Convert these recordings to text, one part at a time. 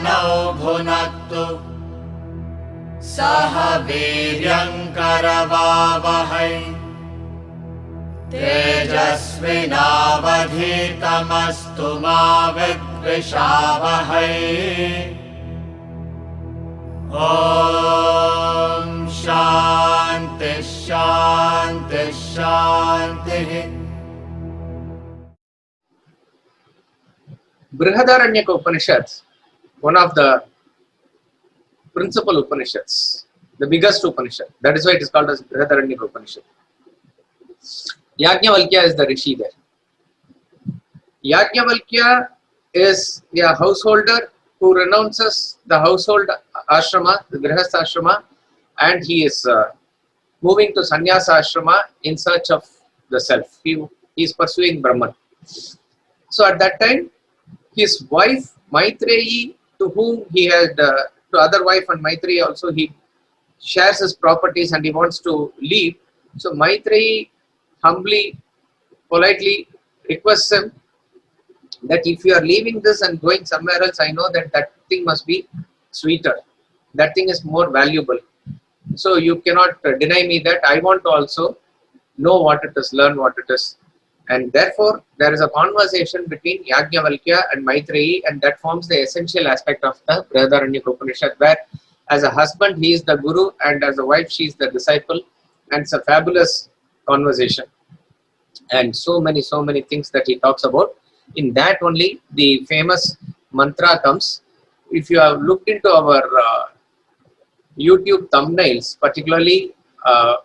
Pranau Bhunattu Saha Viryam Karavavahai Tejasvinavadhitamastu ma vidvishavahai. Om Shanti Shanti Shanti. Brihadaranyaka Upanishads, one of the principal Upanishads, the biggest Upanishad. That is why it is called as Brihadaranyaka Upanishad. Yajnavalkya is the Rishi there. Yajnavalkya is a householder who renounces the household ashrama, the Grihastha ashrama, and he is moving to Sannyasa ashrama in search of the self. He is pursuing Brahman. So at that time, his wife Maitreyi, to whom he had, to other wife and Maitreyi also, he shares his properties and he wants to leave. So Maitreyi humbly, politely requests him that if you are leaving this and going somewhere else, I know that that thing must be sweeter. That thing is more valuable. So you cannot deny me that. I want to also know what it is, learn what it is. And therefore, there is a conversation between Yajnavalkya and Maitreyi, and that forms the essential aspect of the Brihadaranyaka Upanishad, where as a husband, he is the guru, and as a wife, she is the disciple. And it's a fabulous conversation. And so many things that he talks about. In that only, the famous mantra comes. If you have looked into our YouTube thumbnails, particularly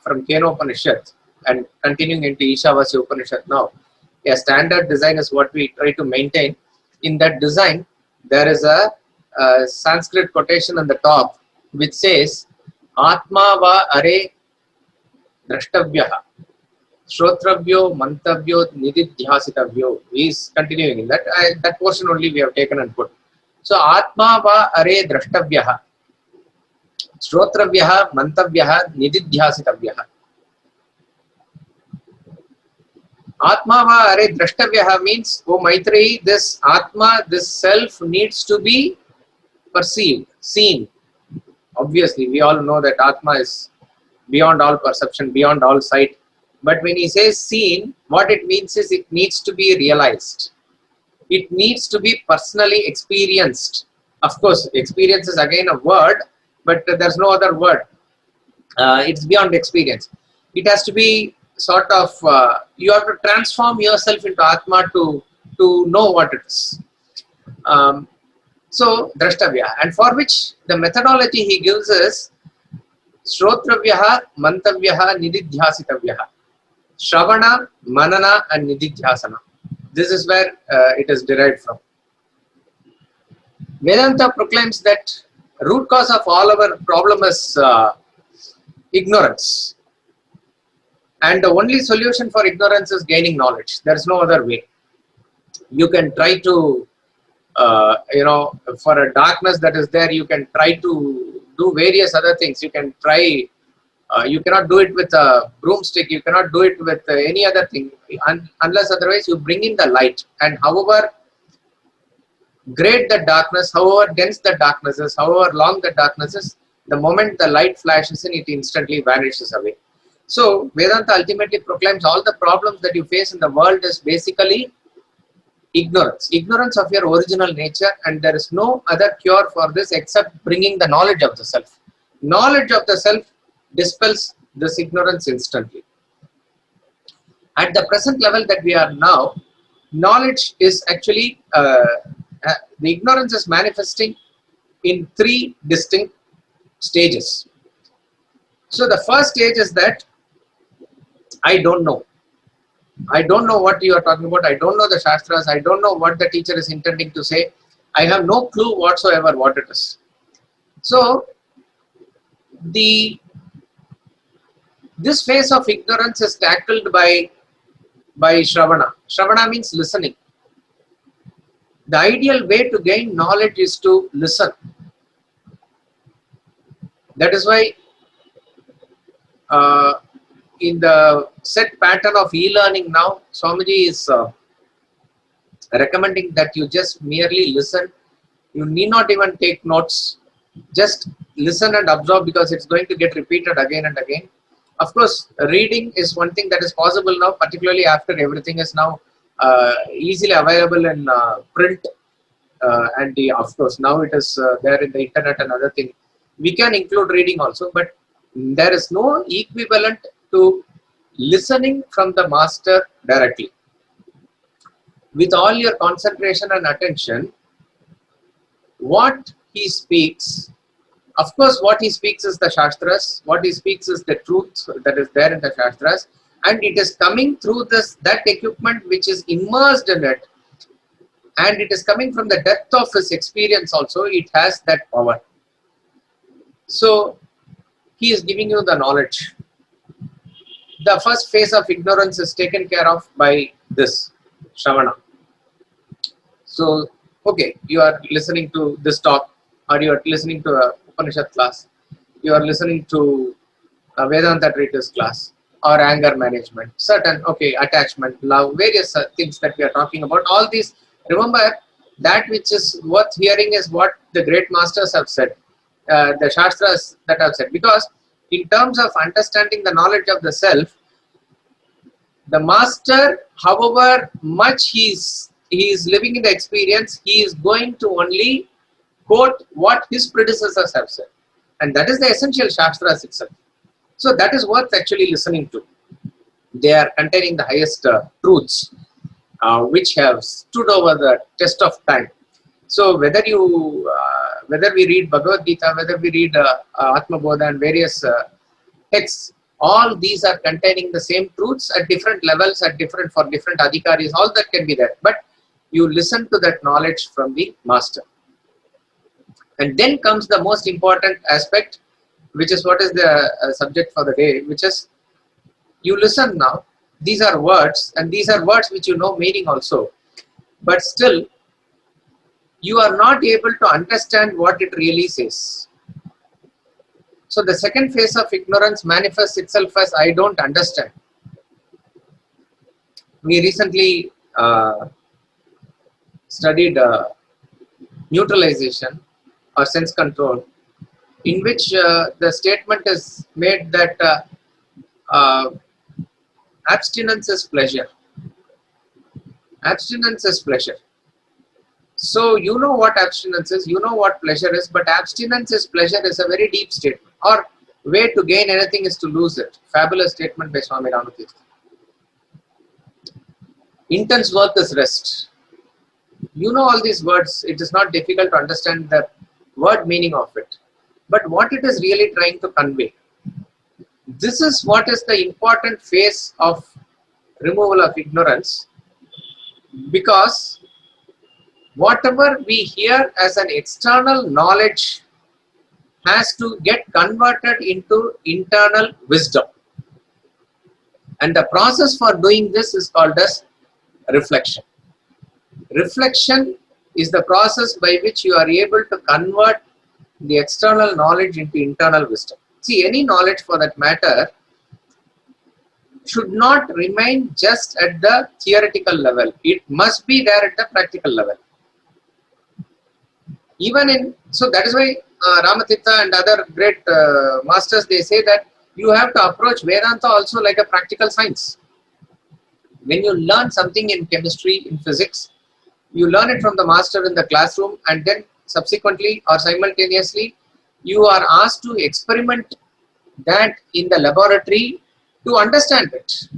from Kena Upanishad, and continuing into Ishavasya Upanishad now, a standard design is what we try to maintain. In that design, there is a Sanskrit quotation on the top which says, Atma va are drashtavyaha, Shrotravyo mantavyo nididhyāsitavyo. He is continuing in that. That portion only we have taken and put. So, Atma va are drashtavyaha, Shrotravyaha mantavyaha nididhyāsitavyaha. Atma va are drashtavyaha means, oh Maitreyi, this Atma, this self needs to be perceived, seen. Obviously, we all know that Atma is beyond all perception, beyond all sight. But when he says seen, what it means is it needs to be realized. It needs to be personally experienced. Of course, experience is again a word, but there's no other word. It's beyond experience. It has to be sort of, you have to transform yourself into Atma to know what it is. So, Drashtavya. And for which the methodology he gives is Shrotravyaha, Mantavyaha, Nididhyāsitavyaha. Sravaṇa, Manana and Nididhyāsana. This is where it is derived from. Vedanta proclaims that root cause of all our problem is ignorance. And the only solution for ignorance is gaining knowledge. There is no other way. You can try to, for a darkness that is there, you can try to do various other things. You can try, you cannot do it with a broomstick. You cannot do it with any other thing. Unless otherwise you bring in the light. And however great the darkness, however dense the darkness is, however long the darkness is, the moment the light flashes in, it instantly vanishes away. So, Vedanta ultimately proclaims all the problems that you face in the world is basically ignorance. Ignorance of your original nature, and there is no other cure for this except bringing the knowledge of the self. Knowledge of the self dispels this ignorance instantly. At the present level that we are now, knowledge is actually, the ignorance is manifesting in three distinct stages. So, the first stage is that I don't know. I don't know what you are talking about. I don't know the Shastras. I don't know what the teacher is intending to say. I have no clue whatsoever what it is. So, this phase of ignorance is tackled by Sravaṇa. Sravaṇa means listening. The ideal way to gain knowledge is to listen. That is why in the set pattern of e-learning now, Swamiji is recommending that you just merely listen. You need not even take notes. Just listen and observe, because it's going to get repeated again and again. Of course, reading is one thing that is possible now, particularly after everything is now easily available in print. Of course, now it is there in the internet and other thing. We can include reading also, but there is no equivalent to listening from the master directly. With all your concentration and attention, what he speaks, of course, what he speaks is the Shastras, what he speaks is the truth that is there in the Shastras, and it is coming through that equipment which is immersed in it, and it is coming from the depth of his experience also. It has that power. So he is giving you the knowledge. The first phase of ignorance is taken care of by this Sravaṇa. So, okay, you are listening to this talk, or you are listening to a Upanishad class, you are listening to a Vedanta treatise class, or anger management, certain, okay, attachment, love, various things that we are talking about. All these, remember, that which is worth hearing is what the great masters have said, the Shastras that have said. Because in terms of understanding the knowledge of the self, the master, however much he is living in the experience, he is going to only quote what his predecessors have said. And that is the essential Shastras itself. So that is worth actually listening to. They are containing the highest truths, which have stood over the test of time. So whether we read Bhagavad Gita, whether we read Atma Bodha and various texts, all these are containing the same truths at different levels, for different adhikaris, all that can be there. But you listen to that knowledge from the master. And then comes the most important aspect, which is what is the subject for the day, which is you listen now. These are words, and these are words which you know meaning also. But still, you are not able to understand what it really says. So the second phase of ignorance manifests itself as I don't understand. We recently studied neutralization or sense control, in which the statement is made that abstinence is pleasure. Abstinence is pleasure. So you know what abstinence is, you know what pleasure is, but abstinence is pleasure is a very deep statement. Or way to gain anything is to lose it. Fabulous statement by Swami Ramaswamy. Intense work is rest. You know all these words, it is not difficult to understand the word meaning of it. But what it is really trying to convey. This is what is the important phase of removal of ignorance, because whatever we hear as an external knowledge has to get converted into internal wisdom. And the process for doing this is called as reflection. Reflection is the process by which you are able to convert the external knowledge into internal wisdom. See, any knowledge for that matter should not remain just at the theoretical level. It must be there at the practical level. So that is why Ramatita and other great masters, they say that you have to approach Vedanta also like a practical science. When you learn something in chemistry, in physics, you learn it from the master in the classroom, and then subsequently or simultaneously you are asked to experiment that in the laboratory to understand it.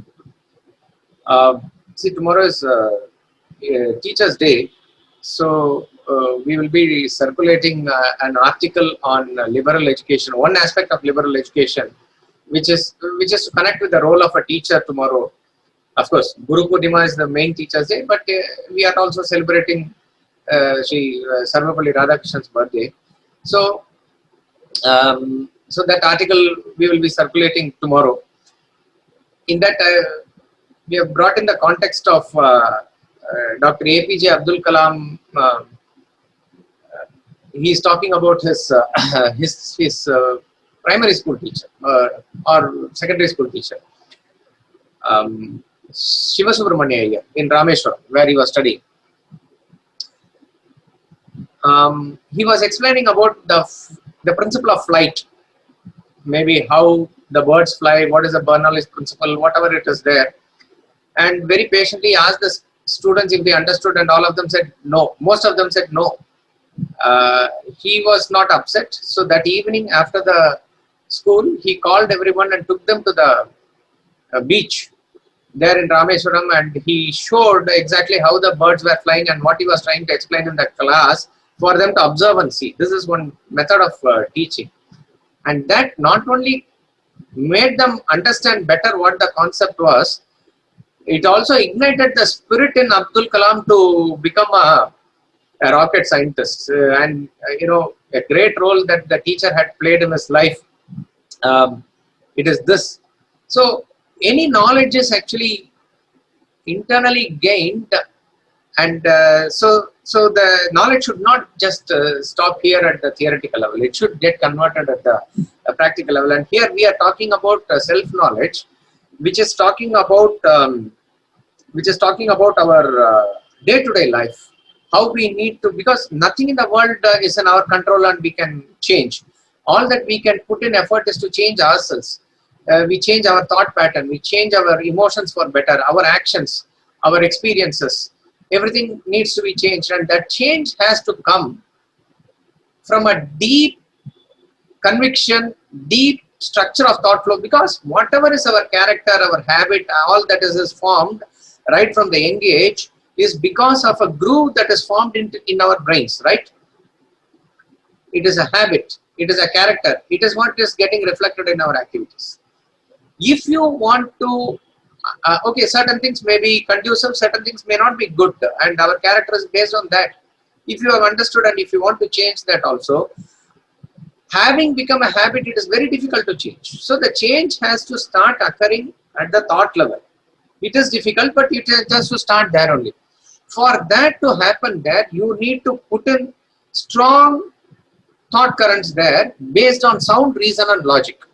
See, tomorrow is Teachers' Day, so we will be circulating an article on liberal education, one aspect of liberal education, which is to connect with the role of a teacher tomorrow. Of course, Guru Purnima is the main Teachers' Day, but we are also celebrating Sri Sarvapalli Radhakrishnan's birthday. So, so that article we will be circulating tomorrow. In that, we have brought in the context of Dr. APJ Abdul Kalam. He is talking about his primary school teacher or secondary school teacher, Shiva Subramanya Iyer in Rameshwaram, where he was studying. he was explaining about the principle of flight, maybe how the birds fly, what is the Bernoulli's principle, whatever it is there. And very patiently asked the students if they understood, and all of them said no. Most of them said no. He was not upset. So that evening after the school, he called everyone and took them to the beach there in Ramaswamy, and he showed exactly how the birds were flying and what he was trying to explain in the class for them to observe and see. This is one method of teaching, and that not only made them understand better what the concept was, it also ignited the spirit in Abdul Kalam to become a rocket scientist. And a great role that the teacher had played in his life. It is this. So any knowledge is actually internally gained, and so the knowledge should not just stop here at the theoretical level. It should get converted at the practical level. And here we are talking about self-knowledge, which is talking about our day-to-day life. How we need to, because nothing in the world is in our control and we can change. All that we can put in effort is to change ourselves. We change our thought pattern, we change our emotions for better, our actions, our experiences. Everything needs to be changed, and that change has to come from a deep conviction, deep structure of thought flow, because whatever is our character, our habit, all that is formed right from the young age is because of a groove that is formed in our brains, right? It is a habit, it is a character, it is what is getting reflected in our activities. If you want to, okay, certain things may be conducive, certain things may not be good, and our character is based on that. If you have understood and if you want to change that also, having become a habit, it is very difficult to change. So the change has to start occurring at the thought level. It is difficult, but it has to start there only. For that to happen there, you need to put in strong thought currents there based on sound reason and logic.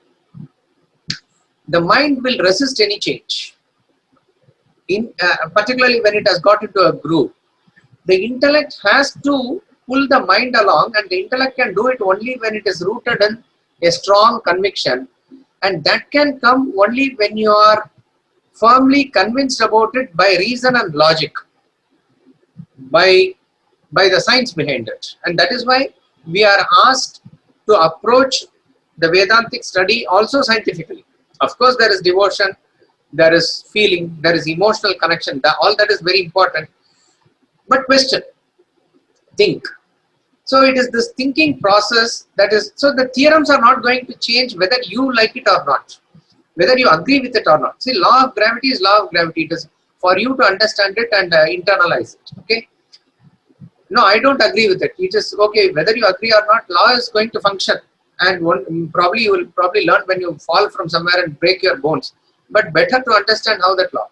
The mind will resist any change, particularly when it has got into a groove. The intellect has to pull the mind along, and the intellect can do it only when it is rooted in a strong conviction, and that can come only when you are firmly convinced about it by reason and logic, by the science behind it. And that is why we are asked to approach the Vedantic study also scientifically. Of course, there is devotion, there is feeling, there is emotional connection, all that is very important. But question, think. So it is this thinking process that is, so the theorems are not going to change whether you like it or not, whether you agree with it or not. See, law of gravity is law of gravity. It is for you to understand it and internalize it. Okay. No, I don't agree with it. It is okay, whether you agree or not, law is going to function. And you will probably learn when you fall from somewhere and break your bones. But better to understand how that law.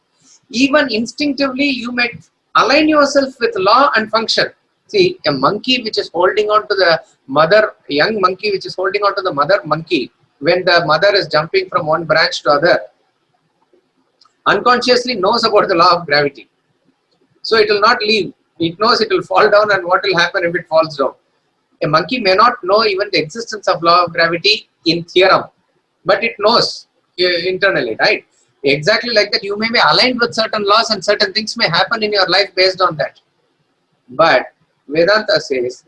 Even instinctively, you may align yourself with law and function. See, a monkey which is holding on to the mother, a young monkey which is holding on to the mother monkey, when the mother is jumping from one branch to other, unconsciously knows about the law of gravity. So it will not leave. It knows it will fall down, and what will happen if it falls down. A monkey may not know even the existence of law of gravity in theorem, but it knows internally, right? Exactly like that, you may be aligned with certain laws and certain things may happen in your life based on that. But Vedanta says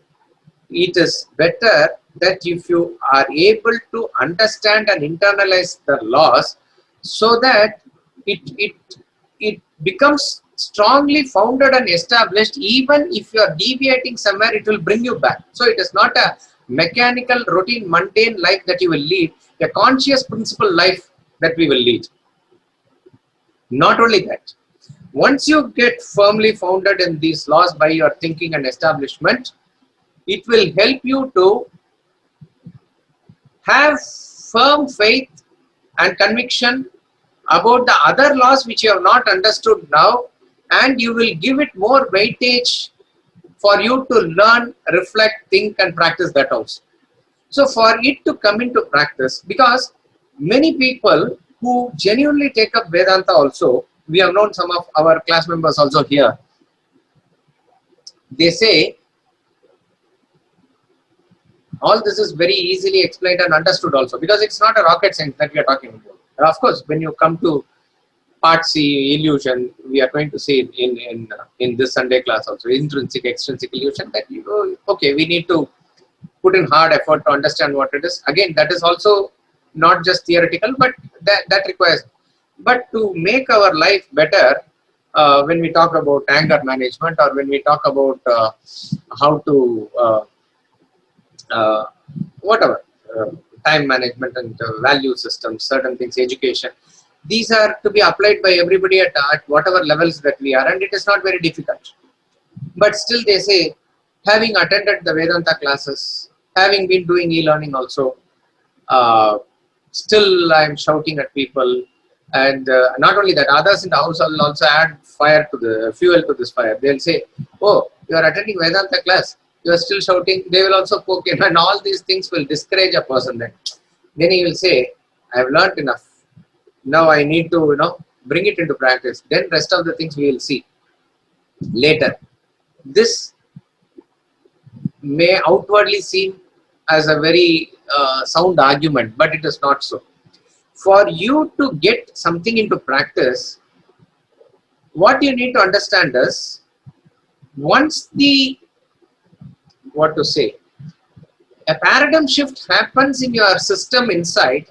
it is better that if you are able to understand and internalize the laws, so that it becomes strongly founded and established. Even if you are deviating somewhere, it will bring you back. So it is not a mechanical, routine, mundane life that you will lead, a conscious principle life that we will lead. Not only that, once you get firmly founded in these laws by your thinking and establishment, it will help you to have firm faith and conviction about the other laws which you have not understood now, and you will give it more weightage for you to learn, reflect, think and practice that also. So for it to come into practice, because many people who genuinely take up Vedanta also, we have known some of our class members also here, they say All this is very easily explained and understood also, because it's not a rocket science that we are talking about. Of course, when you come to part C, illusion, we are going to see it in this Sunday class also, intrinsic, extrinsic illusion, that you know, okay, we need to put in hard effort to understand what it is. Again, that is also not just theoretical, but that requires. But to make our life better, when we talk about anger management, or when we talk about how to whatever, time management and value systems, certain things, education, these are to be applied by everybody at whatever levels that we are, and it is not very difficult. But still they say, having attended the Vedanta classes, having been doing e-learning also, still I am shouting at people. And not only that, others in the house will also add fire to the fuel to this fire. They'll say, oh, you are attending Vedanta class, you are still shouting. They will also poke in, and all these things will discourage a person. Then he will say, I have learnt enough. Now I need to, you know, bring it into practice. Then rest of the things we will see later. This may outwardly seem as a very sound argument, but it is not so. For you to get something into practice, what you need to understand is, once the, what to say, a paradigm shift happens in your system inside,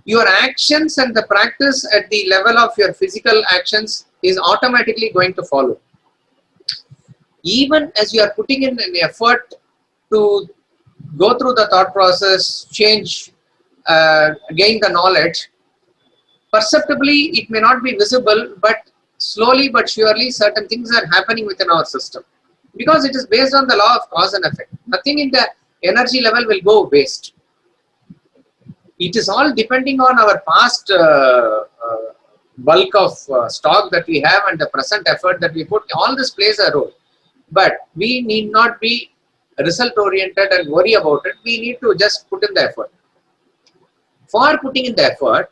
your actions and the practice at the level of your physical actions is automatically going to follow. Even as you are putting in an effort to go through the thought process, change, gain the knowledge, perceptibly it may not be visible, but slowly but surely certain things are happening within our system, because it is based on the law of cause and effect. Nothing in the energy level will go waste. It is all depending on our past bulk of stock that we have and the present effort that we put. All this plays a role, but we need not be result oriented and worry about it. We need to just put in the effort. For putting in the effort,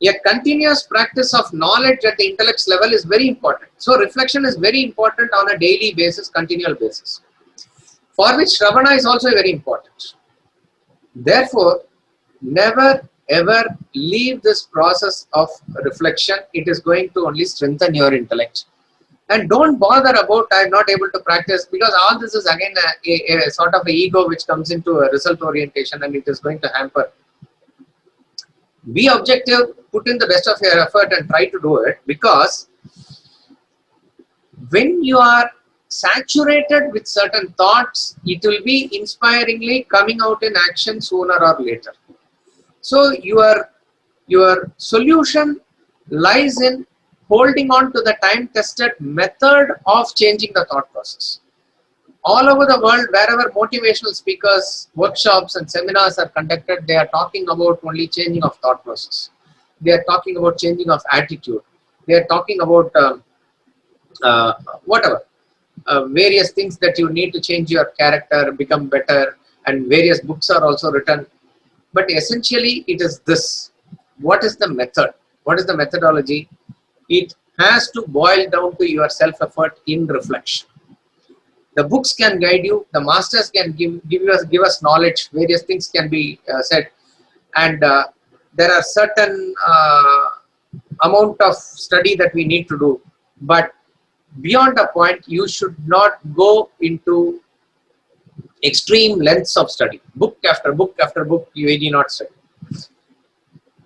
a continuous practice of knowledge at the intellect level is very important. So reflection is very important on a daily basis, continual basis, for which Sravaṇa is also very important. Therefore, never ever leave this process of reflection. It is going to only strengthen your intellect. And don't bother about I am not able to practice, because all this is again a sort of a ego which comes into a result orientation, and it is going to hamper. Be objective, put in the best of your effort and try to do it, because when you are saturated with certain thoughts, it will be inspiringly coming out in action sooner or later. So your solution lies in holding on to the time-tested method of changing the thought process. All over the world, wherever motivational speakers, workshops and seminars are conducted, they are talking about only changing of thought process. They are talking about changing of attitude. They are talking about whatever, various things that you need to change your character, become better, and various books are also written. But essentially, it is this. What is the method? What is the methodology? It has to boil down to your self-effort in reflection. The books can guide you. The masters can give us knowledge. Various things can be said, and there are certain amount of study that we need to do. But beyond a point, you should not go into extreme lengths of study. Book after book after book, you need not study.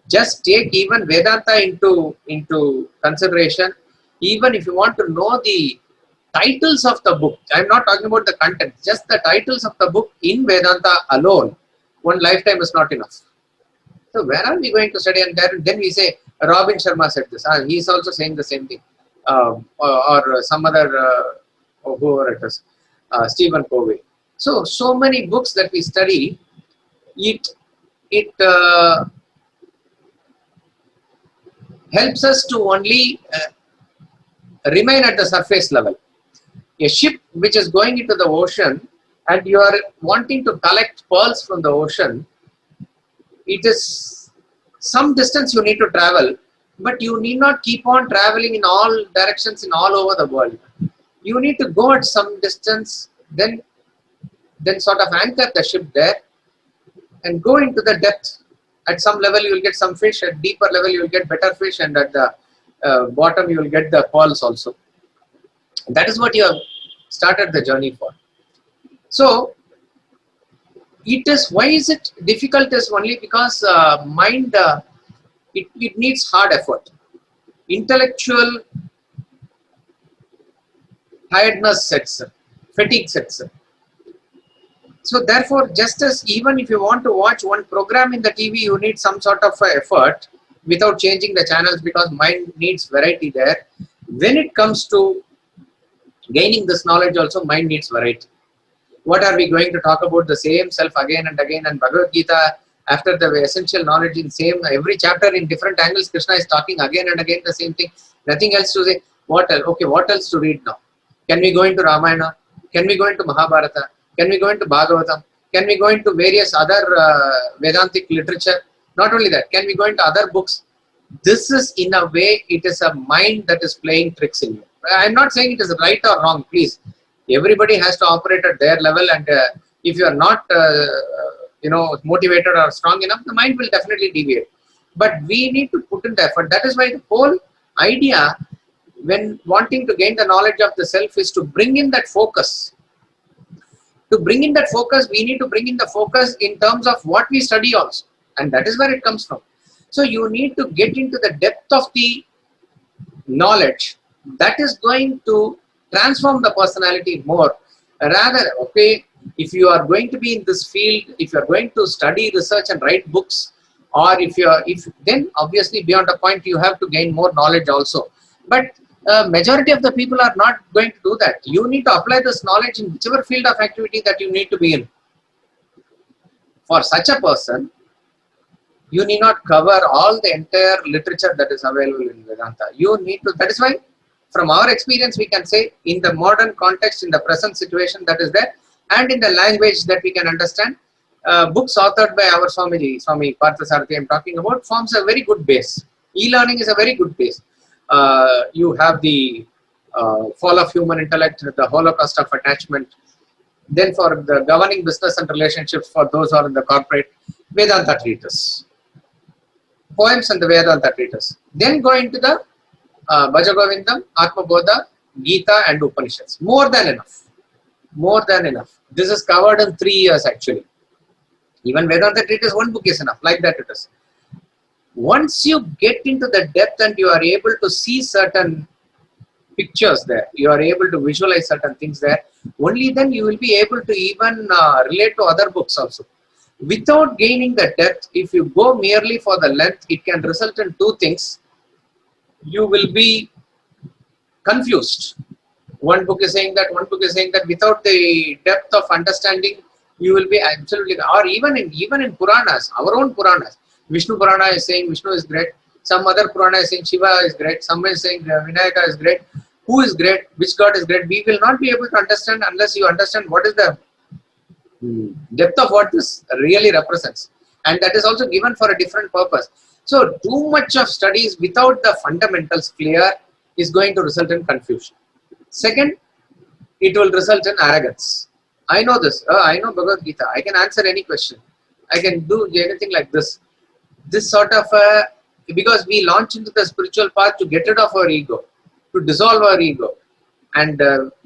Just take even Vedanta into consideration. Even if you want to know the titles of the book, I am not talking about the content, just the titles of the book in Vedanta alone, one lifetime is not enough. So where are we going to study? And then we say, Robin Sharma said this. He is also saying the same thing. Or some other, whoever it is, Stephen Covey. So many books that we study, it helps us to only remain at the surface level. A ship which is going into the ocean and you are wanting to collect pearls from the ocean, it is some distance you need to travel, but you need not keep on traveling in all directions in all over the world. You need to go at some distance, then then sort of anchor the ship there and go into the depth. At some level you will get some fish, at deeper level you will get better fish, and at the bottom you will get the pearls also. That is what you have started the journey for. So it is, why is it difficult is only because mind, it needs hard effort. Intellectual tiredness sets in, fatigue sets in. So therefore, just as even if you want to watch one program in the TV, you need some sort of effort without changing the channels, because mind needs variety there. When it comes to gaining this knowledge also, mind needs variety. What are we going to talk about? The same self again and again, and Bhagavad Gita, after the essential knowledge in same, every chapter in different angles, Krishna is talking again and again the same thing. Nothing else to say. What else? Okay, what else to read now? Can we go into Ramayana? Can we go into Mahabharata? Can we go into Bhagavatam? Can we go into various other Vedantic literature? Not only that, can we go into other books? This is, in a way, it is a mind that is playing tricks in you. I am not saying it is right or wrong, please. Everybody has to operate at their level, and if you are not motivated or strong enough, the mind will definitely deviate. But we need to put in the effort. That is why the whole idea, when wanting to gain the knowledge of the self, is to bring in that focus. To bring in that focus, we need to bring in the focus in terms of what we study also, and that is where it comes from. So you need to get into the depth of the knowledge that is going to transform the personality more. Rather, okay, if you are going to be in this field, if you are going to study, research and write books, or then obviously beyond a point you have to gain more knowledge also. But majority of the people are not going to do that. You need to apply this knowledge in whichever field of activity that you need to be in. For such a person, you need not cover all the entire literature that is available in Vedanta. You need to, that is why from our experience we can say, in the modern context, in the present situation that is there, and in the language that we can understand, books authored by our Swami Parthasarathi I am talking about, forms a very good base. E-learning is a very good base. You have the fall of human intellect, the Holocaust of attachment. Then for the governing business and relationships, for those who are in the corporate, Vedanta treatise. Poems and the Vedanta treatise. Then go into the Bhaja Govindam, Atma Bodha, Gita and Upanishads. More than enough. More than enough. This is covered in 3 years actually. Even Vedanta treatise, one book is enough. Like that it is. Once you get into the depth and you are able to see certain pictures there, you are able to visualize certain things there, only then you will be able to even relate to other books also. Without gaining the depth, if you go merely for the length, it can result in two things. You will be confused. One book is saying that, one book is saying that. Without the depth of understanding, you will be absolutely, or even in Puranas, our own Puranas, Vishnu Purana is saying Vishnu is great, some other Purana is saying Shiva is great, some is saying Vinayaka is great. Who is great? Which God is great? We will not be able to understand unless you understand what is the depth of what this really represents. And that is also given for a different purpose. So too much of studies without the fundamentals clear is going to result in confusion. Second, it will result in arrogance. I know this. I know Bhagavad Gita. I can answer any question. I can do anything like this. This sort of because we launch into the spiritual path to get rid of our ego, to dissolve our ego, and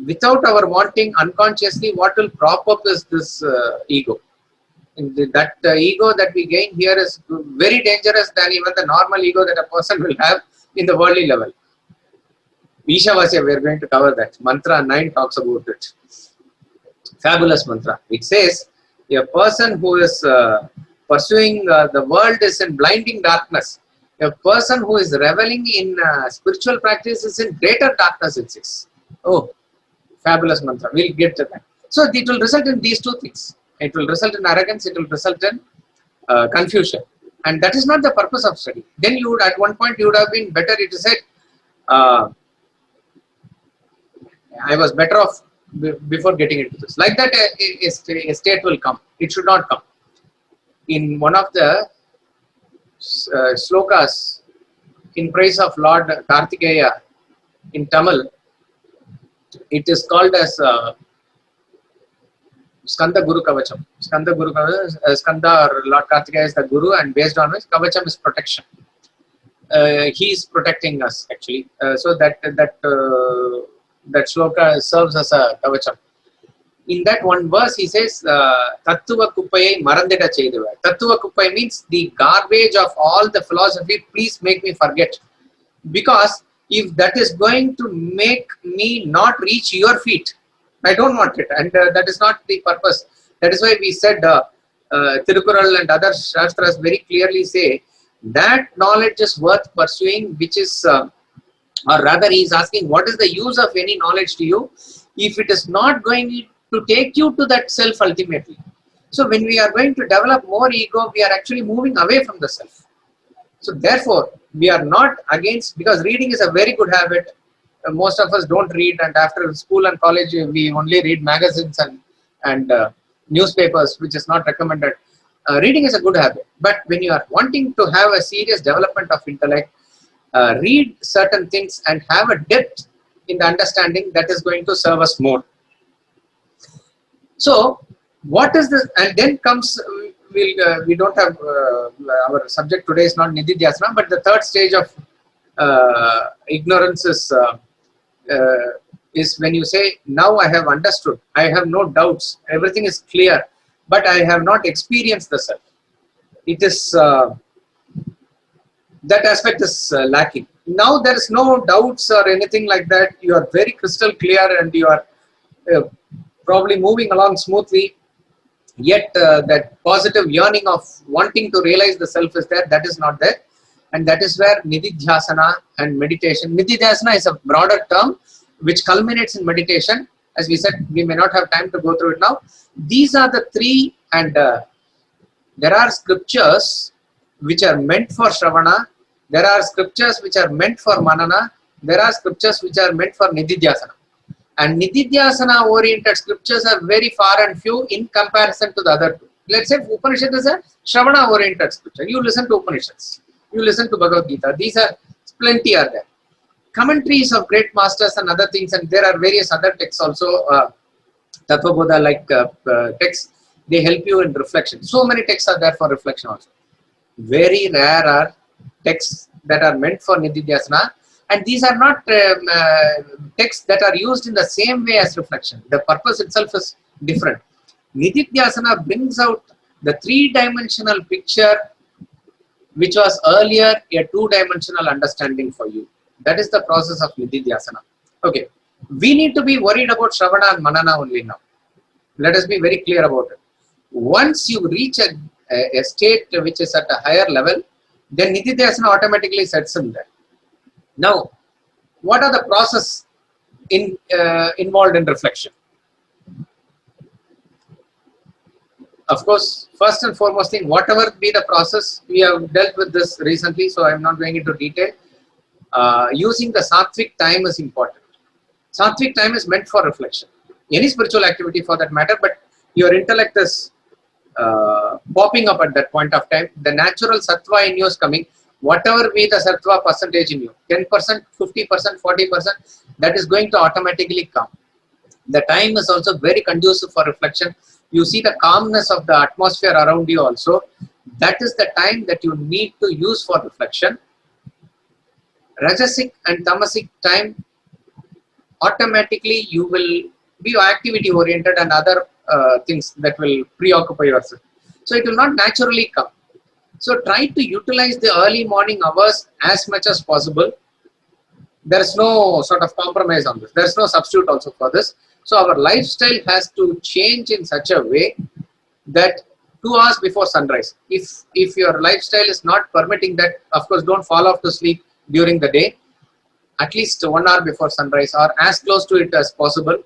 without our wanting, unconsciously what will prop up is this ego. And that ego that we gain here is very dangerous than even the normal ego that a person will have in the worldly level. Ishavasya, we are going to cover that. Mantra 9 talks about it. Fabulous mantra. It says, a person who is pursuing the world is in blinding darkness. A person who is reveling in spiritual practice is in greater darkness, it says. Oh, fabulous mantra. We'll get to that. So it will result in these two things. It will result in arrogance. It will result in confusion. And that is not the purpose of study. Then you would, at one point, you would have been better, it is said, I was better off before getting into this. Like that, a state will come. It should not come. In one of the slokas in praise of Lord Kartikeya in Tamil, it is called as Skanda Guru Kavacham. Skanda Guru Kavacham, Skanda or Lord Kartikeya is the Guru, and based on which Kavacham is protection. He is protecting us actually. So that shloka serves as a Kavacham. In that one verse, he says, Tattva Kuppayai Marandida Cheduva. Tattva Kuppayai means the garbage of all the philosophy, please make me forget. Because if that is going to make me not reach your feet, I don't want it. And that is not the purpose. That is why we said Tirukural and other Shastras very clearly say that knowledge is worth pursuing, which is, or rather he is asking, what is the use of any knowledge to you if it is not going to take you to that self ultimately. So when we are going to develop more ego, we are actually moving away from the self. So therefore, we are not against, because reading is a very good habit. Most of us don't read, and after school and college, we only read magazines and newspapers, which is not recommended. Reading is a good habit, but when you are wanting to have a serious development of intellect, read certain things and have a depth in the understanding that is going to serve us more. So, what is this? And then comes, we don't have, our subject today is not Nididhyāsana, but the third stage of ignorance is when you say, now I have understood, I have no doubts, everything is clear, but I have not experienced the self. It is, that aspect is lacking. Now there is no doubts or anything like that. You are very crystal clear and you are probably moving along smoothly, yet that positive yearning of wanting to realize the self is there, that is not there. And that is where Nididhyāsana and meditation, Nididhyāsana is a broader term which culminates in meditation. As we said, we may not have time to go through it now. These are the three, and there are scriptures which are meant for Sravaṇa, there are scriptures which are meant for Manana, there are scriptures which are meant for Nididhyāsana. And Nididhyāsana oriented scriptures are very far and few in comparison to the other two. Let's say Upanishad is a Sravana oriented scripture. You listen to Upanishads, you listen to Bhagavad Gita. These are plenty are there. Commentaries of great masters and other things, and there are various other texts also, Tattva Bodha like texts, they help you in reflection. So many texts are there for reflection also. Very rare are texts that are meant for Nididhyāsana. And these are not texts that are used in the same way as reflection. The purpose itself is different. Nididhyāsana brings out the three-dimensional picture which was earlier a two-dimensional understanding for you. That is the process of Nididhyāsana. Okay. We need to be worried about Sravaṇa and Manana only now. Let us be very clear about it. Once you reach a state which is at a higher level, then Nididhyāsana automatically sets in there. Now, what are the process involved in reflection? Of course, first and foremost thing, whatever be the process, we have dealt with this recently, so I am not going into detail. Using the sattvic time is important. Sattvic time is meant for reflection. Any spiritual activity for that matter, but your intellect is popping up at that point of time. The natural sattva in you is coming. Whatever be the sattva percentage in you, 10%, 50%, 40%, that is going to automatically come. The time is also very conducive for reflection. You see the calmness of the atmosphere around you also. That is the time that you need to use for reflection. Rajasic and tamasic time, automatically you will be activity oriented and other things that will preoccupy yourself. So it will not naturally come. So try to utilize the early morning hours as much as possible. There is no sort of compromise on this. There is no substitute also for this. So our lifestyle has to change in such a way that 2 hours before sunrise. If your lifestyle is not permitting that, of course, don't fall off to sleep during the day. At least 1 hour before sunrise or as close to it as possible.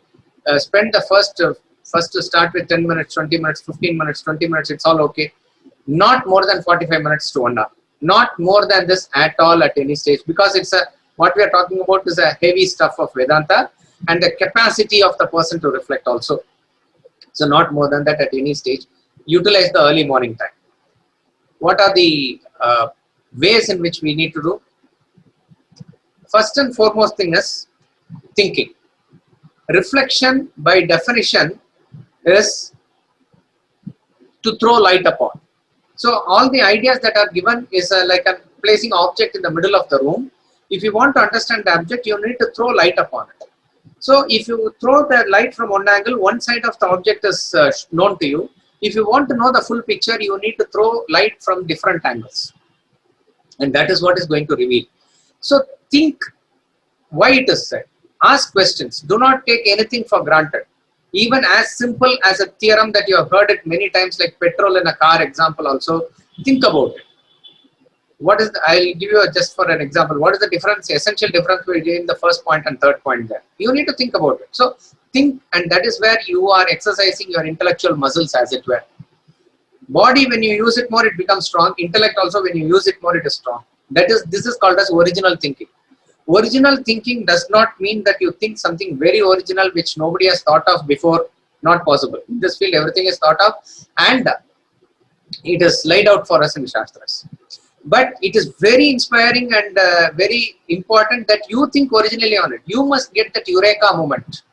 Spend the first to start with 10 minutes, 20 minutes, 15 minutes, 20 minutes. It's all okay. Not more than 45 minutes to 1 hour. Not more than this at all at any stage, because it's what we are talking about is a heavy stuff of Vedanta and the capacity of the person to reflect also. So not more than that at any stage. Utilize the early morning time. What are the ways in which we need to do? First and foremost thing is thinking. Reflection by definition is to throw light upon. So all the ideas that are given is like a placing object in the middle of the room. If you want to understand the object, you need to throw light upon it. So if you throw the light from one angle, one side of the object is known to you. If you want to know the full picture, you need to throw light from different angles. And that is what is going to reveal. So think why it is said. Ask questions. Do not take anything for granted. Even as simple as a theorem that you have heard it many times, like petrol in a car example also, think about it. What is the, I'll give you just for an example, what is the difference, essential difference between the first point and third point there? You need to think about it. So think, and that is where you are exercising your intellectual muscles, as it were. Body, when you use it more, it becomes strong. Intellect also, when you use it more, it is strong. This is called as original thinking. Original thinking does not mean that you think something very original which nobody has thought of before. Not possible. In this field, everything is thought of and it is laid out for us in Shastras. But it is very inspiring and very important that you think originally on it. You must get that eureka moment.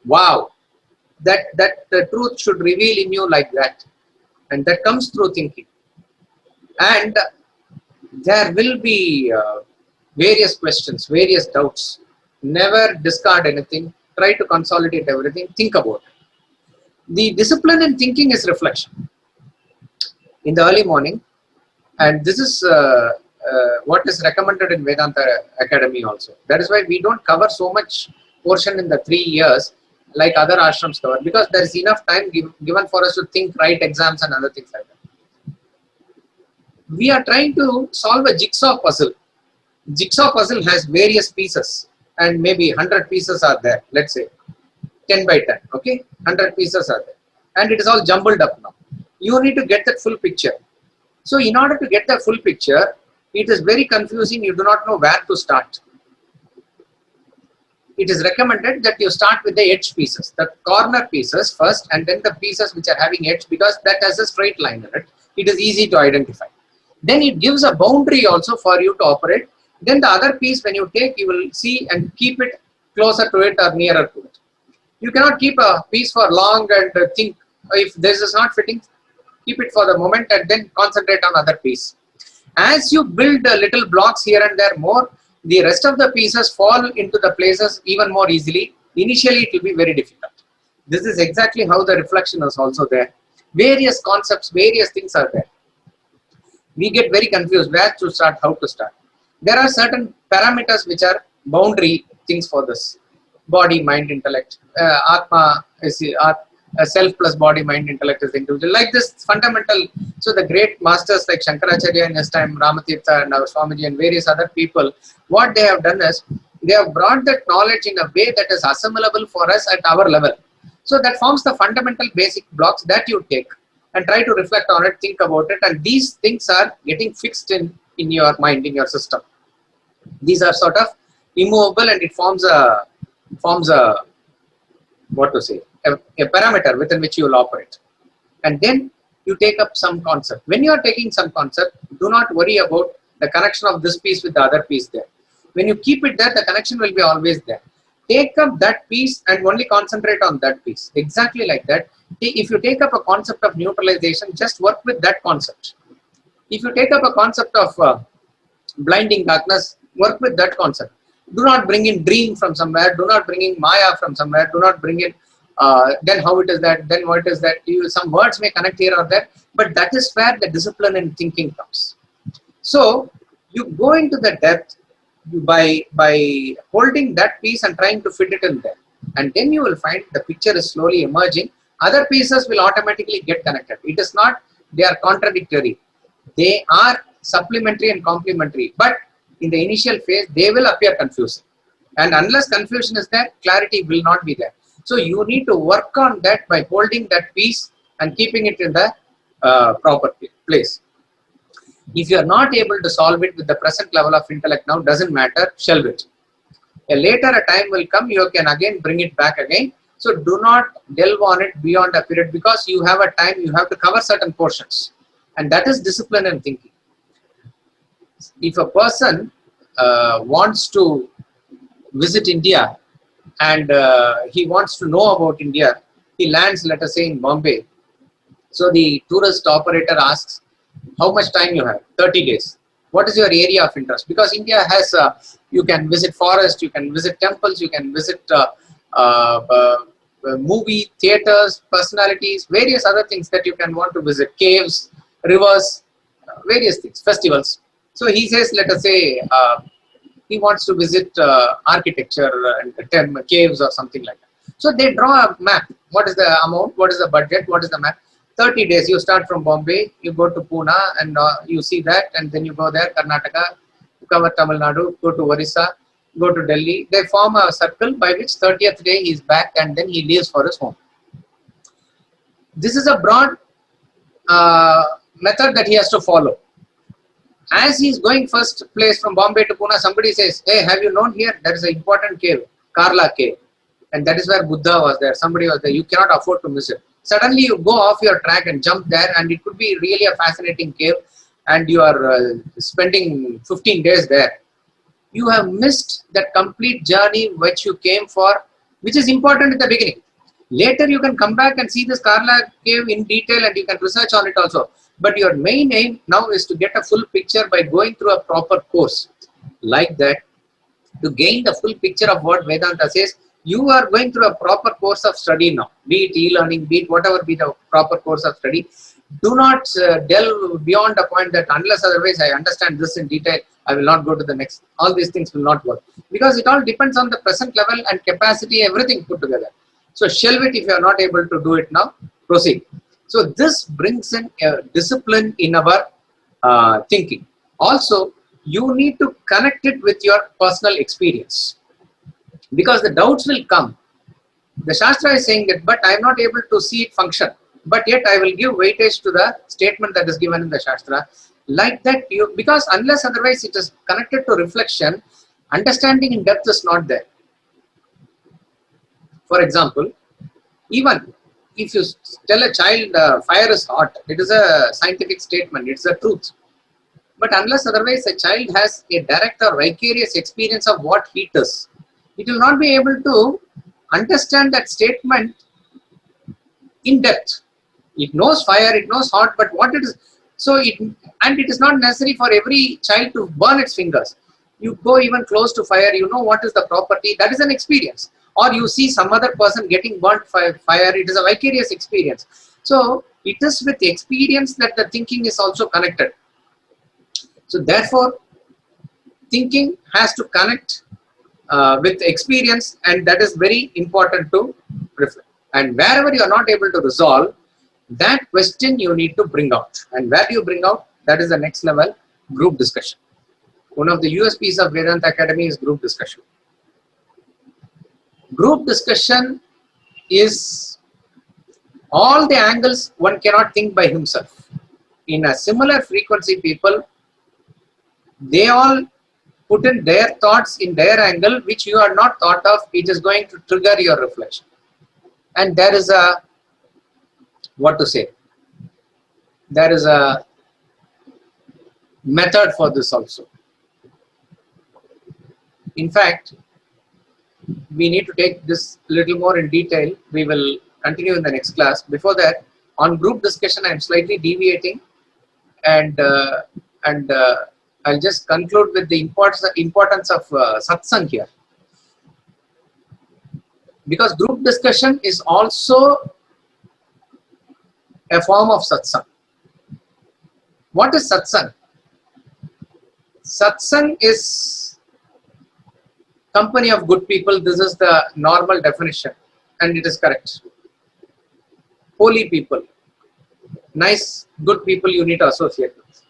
Wow, that the truth should reveal in you like that, and that comes through thinking. And there will be various questions, various doubts. Never discard anything. Try to consolidate everything. Think about it. The discipline in thinking is reflection. In the early morning, and this is what is recommended in Vedanta Academy also. That is why we don't cover so much portion in the 3 years like other ashrams cover, because there is enough time given for us to think, write exams and other things like that. We are trying to solve a jigsaw puzzle. Jigsaw puzzle has various pieces and maybe 100 pieces are there, let's say 10 by 10, okay, 100 pieces are there and it is all jumbled up now. You need to get that full picture. So in order to get the full picture, it is very confusing. You do not know where to start. It is recommended that you start with the edge pieces, the corner pieces first, and then the pieces which are having edge, because that has a straight line in it. It is easy to identify. Then it gives a boundary also for you to operate. Then the other piece, when you take, you will see and keep it closer to it or nearer to it. You cannot keep a piece for long and think, if this is not fitting, keep it for the moment and then concentrate on other piece. As you build little blocks here and there more, the rest of the pieces fall into the places even more easily. Initially, it will be very difficult. This is exactly how the reflection is also there. Various concepts, various things are there. We get very confused where to start, how to start. There are certain parameters which are boundary things for this. Body, mind, intellect. Atma is self plus body, mind, intellect is individual. Like this fundamental. So the great masters like Shankaracharya in his time, Ramatirtha and our Swamiji and various other people, what they have done is, they have brought that knowledge in a way that is assimilable for us at our level. So that forms the fundamental basic blocks that you take and try to reflect on it, think about it, and these things are getting fixed in your mind, in your system. These are sort of immovable and it forms a what to say, a parameter within which you will operate. And then you take up some concept. When you are taking some concept, do not worry about the connection of this piece with the other piece there. When you keep it there, the connection will be always there. Take up that piece and only concentrate on that piece. Exactly like that. If you take up a concept of neutralization, just work with that concept. If you take up a concept of blinding darkness, work with that concept. Do not bring in dream from somewhere. Do not bring in Maya from somewhere. Do not bring in then how it is that, then what is that. Some words may connect here or there, but that is where the discipline in thinking comes. So you go into the depth by holding that piece and trying to fit it in there. And then you will find the picture is slowly emerging. Other pieces will automatically get connected. It is not, they are contradictory. They are supplementary and complementary. But in the initial phase, they will appear confusing. And unless confusion is there, clarity will not be there. So you need to work on that by holding that piece and keeping it in the proper place. If you are not able to solve it with the present level of intellect now, doesn't matter, shelve it. Later a time will come, you can again bring it back again. So do not delve on it beyond a period, because you have a time, you have to cover certain portions. And that is discipline and thinking. If a person wants to visit India and he wants to know about India, he lands, let us say, in Bombay. So the tourist operator asks, how much time you have? 30 days. What is your area of interest? Because India has, you can visit forest, you can visit temples, you can visit movie theaters, personalities, various other things that you can want to visit, caves, rivers, various things, festivals. So he says, let us say, he wants to visit architecture and caves or something like that. So they draw a map. What is the amount? What is the budget? What is the map? 30 days. You start from Bombay, you go to Pune and you see that, and then you go there, Karnataka, you cover Tamil Nadu, go to Orissa, go to Delhi. They form a circle by which 30th day he is back and then he leaves for his home. This is a broad method that he has to follow. As he is going first place from Bombay to Pune, somebody says, hey, have you known here? There is an important cave, Karla cave. And that is where Buddha was there. Somebody was there. You cannot afford to miss it. Suddenly you go off your track and jump there, and it could be really a fascinating cave, and you are spending 15 days there. You have missed that complete journey which you came for, which is important in the beginning. Later you can come back and see this Karla cave in detail and you can research on it also. But your main aim now is to get a full picture by going through a proper course. Like that, to gain the full picture of what Vedanta says, you are going through a proper course of study now, be it e-learning, be it whatever be the proper course of study. Do not delve beyond the point that unless otherwise I understand this in detail, I will not go to the next. All these things will not work. Because it all depends on the present level and capacity, everything put together. So shelve it if you are not able to do it now, proceed. So this brings in a discipline in our thinking. Also, you need to connect it with your personal experience. Because the doubts will come. The Shastra is saying that, but I am not able to see it function. But yet I will give weightage to the statement that is given in the Shastra. Like that, because unless otherwise it is connected to reflection, understanding in depth is not there. For example, even if you tell a child fire is hot, it is a scientific statement, it's the truth. But unless otherwise a child has a direct or vicarious experience of what heat is, it will not be able to understand that statement in depth. It knows fire, it knows hot, but what it is, and it is not necessary for every child to burn its fingers. You go even close to fire, you know what is the property, that is an experience. Or you see some other person getting burnt by fire, it is a vicarious experience. So it is with experience that the thinking is also connected. So therefore, thinking has to connect with experience, and that is very important to reflect. And wherever you are not able to resolve, that question you need to bring out. And where do you bring out? That is the next level, group discussion. One of the USPs of Vedanta Academy is group discussion. Group discussion is all the angles one cannot think by himself. In a similar frequency, people, they all put in their thoughts in their angle, which you are not thought of. It is going to trigger your reflection. And there is a, what to say, there is a method for this also. In fact, we need to take this a little more in detail. We will continue in the next class. Before that, on group discussion, I am slightly deviating, and I'll just conclude with the importance of Satsaṅg here. Because group discussion is also a form of Satsaṅg. What is Satsaṅg? Satsaṅg is company of good people. This is the normal definition, and it is correct. Holy people, nice, good people you need to associate with.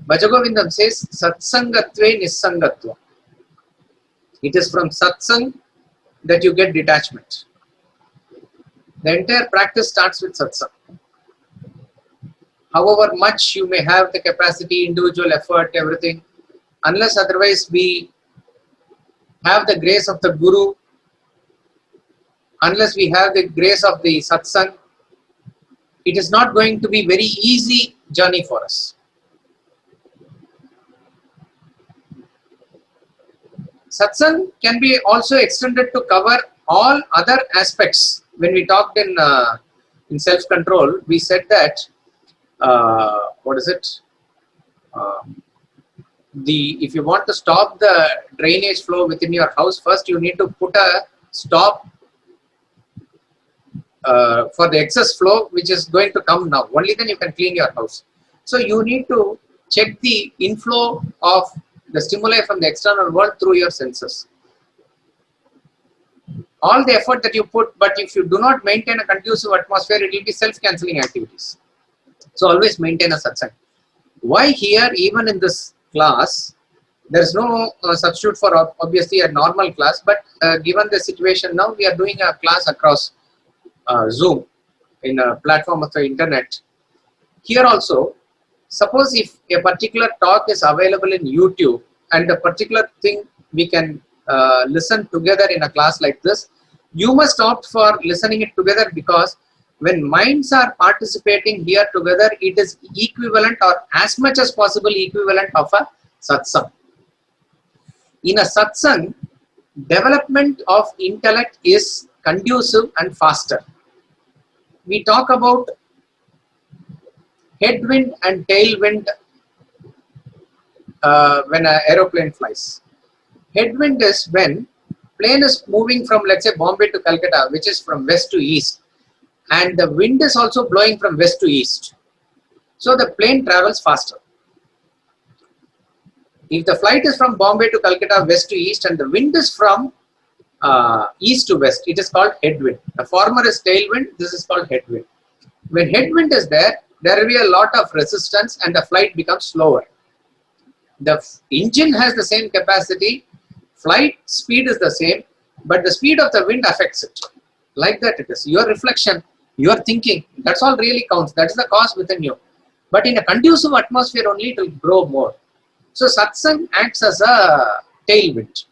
Bhajagovindam says, Satsangatve Nissangatva. It is from Satsang that you get detachment. The entire practice starts with Satsang. However much you may have the capacity, individual effort, everything, unless otherwise we have the grace of the Guru, unless we have the grace of the Satsang, it is not going to be very easy journey for us. Satsang can be also extended to cover all other aspects. When we talked in in self-control, we said that, what is it? If you want to stop the drainage flow within your house, first you need to put a stop for the excess flow which is going to come now. Only then you can clean your house. So you need to check the inflow of the stimuli from the external world through your senses. All the effort that you put, but if you do not maintain a conducive atmosphere, it will be self-cancelling activities. So always maintain a satsang. Why here, even in this class, there is no substitute for obviously a normal class, but given the situation now, we are doing a class across Zoom in a platform of the internet. Here also, suppose if a particular talk is available in YouTube and a particular thing we can listen together in a class like this, you must opt for listening it together, because when minds are participating here together, it is equivalent or as much as possible equivalent of a satsang. In a satsang, development of intellect is conducive and faster. We talk about headwind and tailwind when an aeroplane flies. Headwind is when plane is moving from, let's say, Bombay to Calcutta, which is from west to east, and the wind is also blowing from west to east. So the plane travels faster. If the flight is from Bombay to Calcutta, west to east, and the wind is from east to west, it is called headwind. The former is tailwind, this is called headwind. When headwind is there, there will be a lot of resistance and the flight becomes slower. The engine has the same capacity, flight speed is the same, but the speed of the wind affects it. Like that it is. Your reflection, your thinking, that's all really counts. That is the cause within you. But in a conducive atmosphere only, it will grow more. So satsang acts as a tailwind.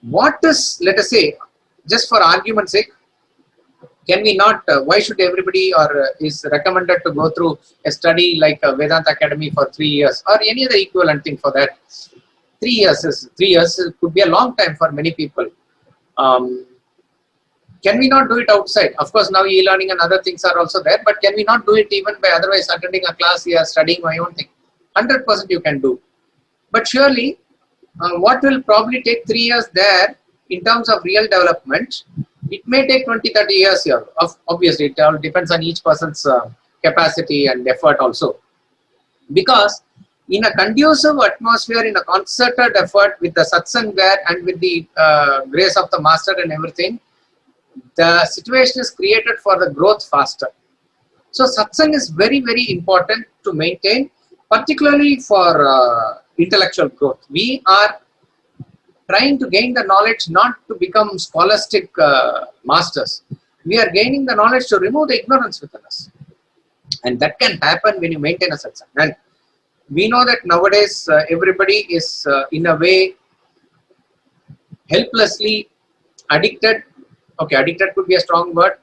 What is, let us say, just for argument's sake, can we not, why should everybody or is recommended to go through a study like a Vedanta Academy for 3 years or any other equivalent thing for that? 3 years could be a long time for many people. Can we not do it outside? Of course, now e-learning and other things are also there, but can we not do it even by otherwise attending a class here, studying my own thing? 100% you can do. But surely, what will probably take 3 years there in terms of real development, it may take 20-30 years here. Obviously, it all depends on each person's capacity and effort also. Because in a conducive atmosphere, in a concerted effort with the satsang there and with the grace of the master and everything, the situation is created for the growth faster. So satsang is very, very important to maintain, particularly for intellectual growth. We are trying to gain the knowledge not to become scholastic masters. We are gaining the knowledge to remove the ignorance within us. And that can happen when you maintain a satsang. And we know that nowadays everybody is in a way helplessly addicted. Okay, addicted could be a strong word.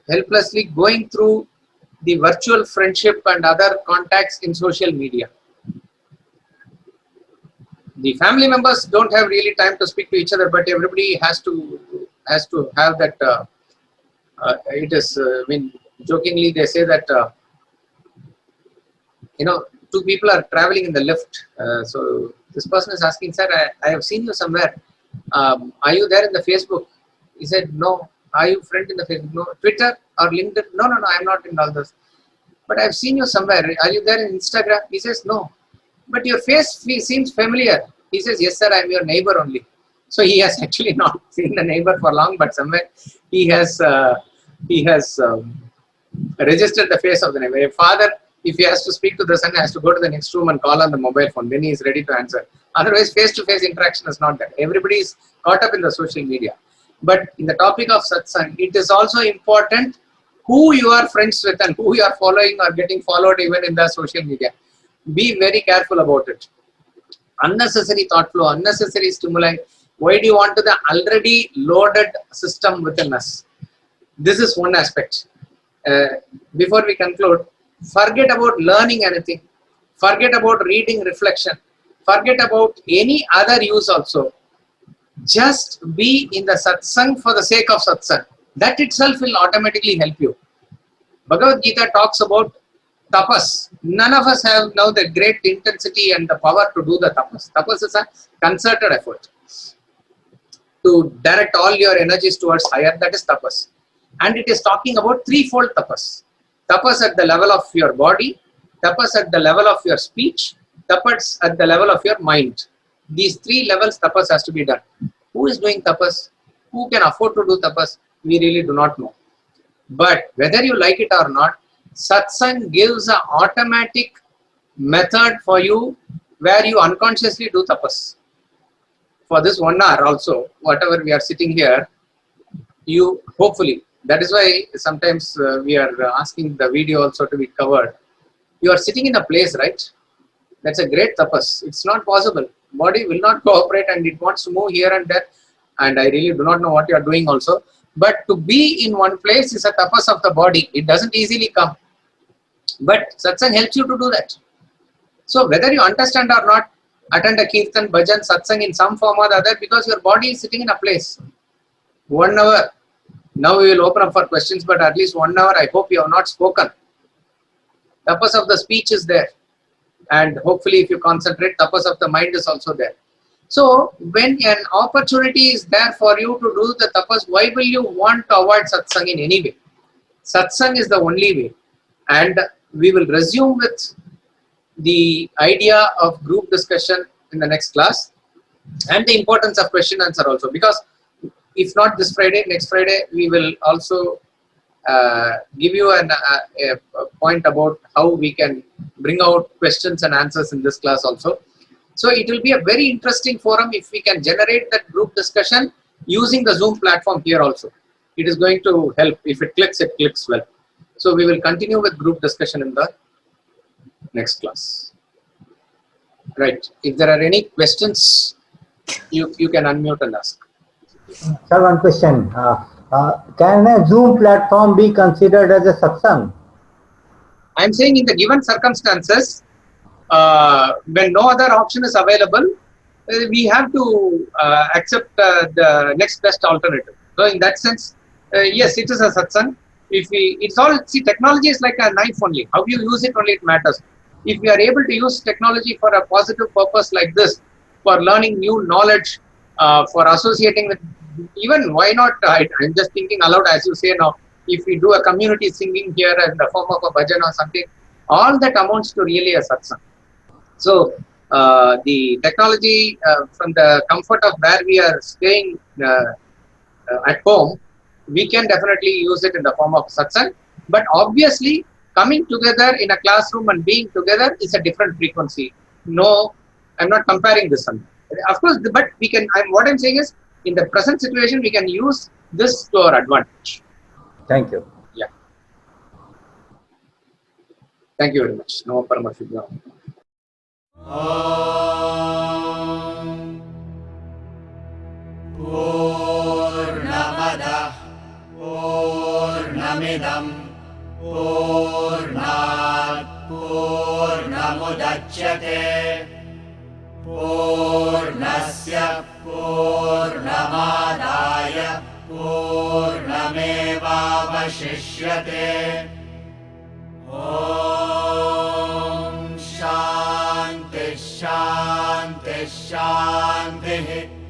Helplessly going through the virtual friendship and other contacts in social media. The family members don't have really time to speak to each other, but everybody has to have that. It is, I mean, jokingly they say that two people are traveling in the lift. So this person is asking, sir, I have seen you somewhere. Are you there in the Facebook? He said, no. Are you friend in the Facebook? No. Twitter or LinkedIn? No, I am not in all this. But I have seen you somewhere. Are you there in Instagram? He says, no. But your face seems familiar. He says, yes, sir, I am your neighbor only. So he has actually not seen the neighbor for long, but somewhere he has registered the face of the neighbor. A father, if he has to speak to the son, has to go to the next room and call on the mobile phone. Then he is ready to answer. Otherwise, face-to-face interaction is not there. Everybody is caught up in the social media. But in the topic of satsang, it is also important who you are friends with and who you are following or getting followed even in the social media. Be very careful about it. Unnecessary thought flow, unnecessary stimuli. Why do you want to the already loaded system within us? This is one aspect. Before we conclude, forget about learning anything. Forget about reading reflection. Forget about any other use also. Just be in the satsang for the sake of satsang. That itself will automatically help you. Bhagavad Gita talks about tapas. None of us have now the great intensity and the power to do the tapas. Tapas is a concerted effort to direct all your energies towards higher. That is tapas. And it is talking about threefold tapas. Tapas at the level of your body, tapas at the level of your speech, tapas at the level of your mind. These three levels tapas has to be done. Who is doing tapas? Who can afford to do tapas? We really do not know. But whether you like it or not, Satsang gives an automatic method for you where you unconsciously do tapas. For this 1 hour also, whatever we are sitting here, you hopefully, that is why sometimes we are asking the video also to be covered. You are sitting in a place, right? That's a great tapas. It's not possible. Body will not cooperate and it wants to move here and there. And I really do not know what you are doing also. But to be in one place is a tapas of the body. It doesn't easily come. But satsang helps you to do that. So whether you understand or not, attend a kirtan, bhajan, satsang in some form or the other, because your body is sitting in a place. 1 hour. Now we will open up for questions, but at least 1 hour I hope you have not spoken. Tapas of the speech is there. And hopefully if you concentrate, tapas of the mind is also there. So when an opportunity is there for you to do the tapas, why will you want to avoid satsang in any way? Satsang is the only way. And we will resume with the idea of group discussion in the next class and the importance of question answer also, because if not this Friday, next Friday we will also give you a point about how we can bring out questions and answers in this class also. So it will be a very interesting forum if we can generate that group discussion using the Zoom platform here also. It is going to help. If it clicks well. So we will continue with group discussion in the next class. Right. If there are any questions, you can unmute and ask. Sir, one question. Can a Zoom platform be considered as a satsang? I am saying in the given circumstances, when no other option is available, we have to accept the next best alternative. So in that sense, yes, it is a satsang. It's all, see, technology is like a knife only. How you use it only it matters. If we are able to use technology for a positive purpose like this, for learning new knowledge, for associating with, even why not, I'm just thinking aloud as you say now, if we do a community singing here in the form of a bhajan or something, all that amounts to really a satsang. So the technology from the comfort of where we are staying at home, we can definitely use it in the form of satsang. But obviously, coming together in a classroom and being together is a different frequency. No, I'm not comparing this one. Of course, but we can. What I'm saying is, in the present situation, we can use this to our advantage. Thank you. Yeah. Thank you very much. Namo Paramashubhyam. Purnamada Purnamidam Purnat Purnamudachyate Purnasya Purnamadaya Purnamevavashishyate. Om Shanti Shanti Shanti.